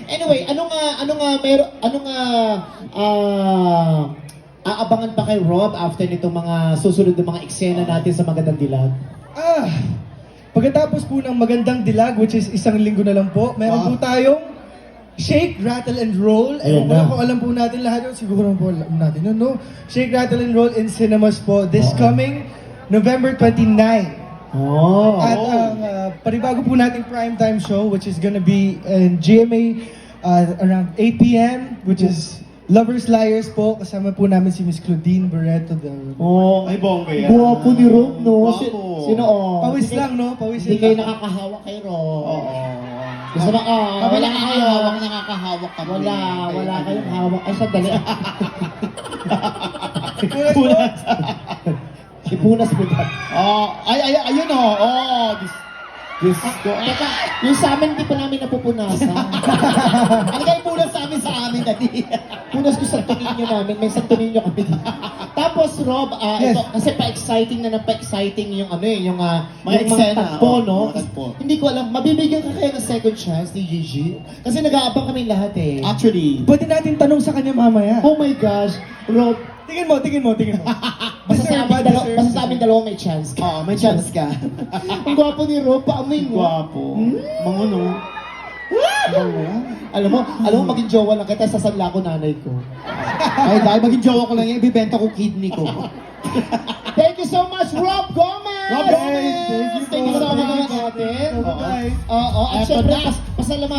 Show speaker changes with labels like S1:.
S1: Anyway, aabangan pa kay Rob after nitong mga susunod na mga eksena natin sa Magandang Dilag?
S2: Pagkatapos po ng Magandang Dilag, which is isang linggo na lang po, meron po tayong Shake, Rattle, and Roll.
S1: Ayan
S2: Ewan ko
S1: na.
S2: na kung alam po natin lahat yun. Siguro po alam natin yun, no? Shake, Rattle, and Roll in cinemas po this coming November 29.
S1: Oh.
S2: At ang panibago po nating primetime show, which is gonna be in GMA around 8 p.m., which is Lovers Liars po. Kasama po namin si Miss Claudine Barreto.
S1: Oh,
S3: Ay, bongga yan.
S1: guwapo ni Rob, no?
S3: Guwapo.
S1: Sino, oh?
S2: Pawis lang, no? Pawis
S1: Hindi
S2: lang.
S1: kayo nakakahawak kay Rob.
S3: Oo.
S1: Gusto ba,
S3: Kami
S1: wala
S3: nakakahawak, nakakahawak kami.
S1: Wala kayong hawak. Ay, sandali.
S2: Punas po.
S1: Ipunas mo ba?
S3: Ayun o.
S1: Diyos ko. Teka, yung sa amin, hindi pa namin napupunasan.
S3: Ano kayo punas sa amin dali?
S1: Punas ko sa tuninyo namin. May santuninyo kami. Tapos, Rob,
S2: Yes.
S1: ito, kasi pa-exciting yung yung
S3: Mga
S1: yung
S3: eksena,
S1: tagpo,
S3: oo,
S1: no?
S3: mga tagpo.
S1: Hindi ko alam, mabibigyan ka kaya ng second chance ni Gigi? Kasi nag-aabang kami lahat eh.
S3: Actually,
S2: Pwede natin tanong sa kanya mamaya.
S1: Oh my gosh, Rob,
S2: Tingin mo.
S1: basta sa amin dalawang may chance ka.
S3: may chance ka.
S1: Ang gwapo ni Rob, paamoy mo.
S3: Guwapo. Manguno.
S1: Alam mo, maging jowa lang kita, sasanla ko nanay ko.
S3: Ay, dahil maging jowa ko lang yan, ibibenta ko kidney ko.
S1: Thank you so much, Rob Gomez!
S3: Rob Gomez!
S1: Thank you so much, ate.
S2: Bye-bye.
S1: Oo, at
S3: Eto
S1: syempre,
S3: na.
S1: pasalamat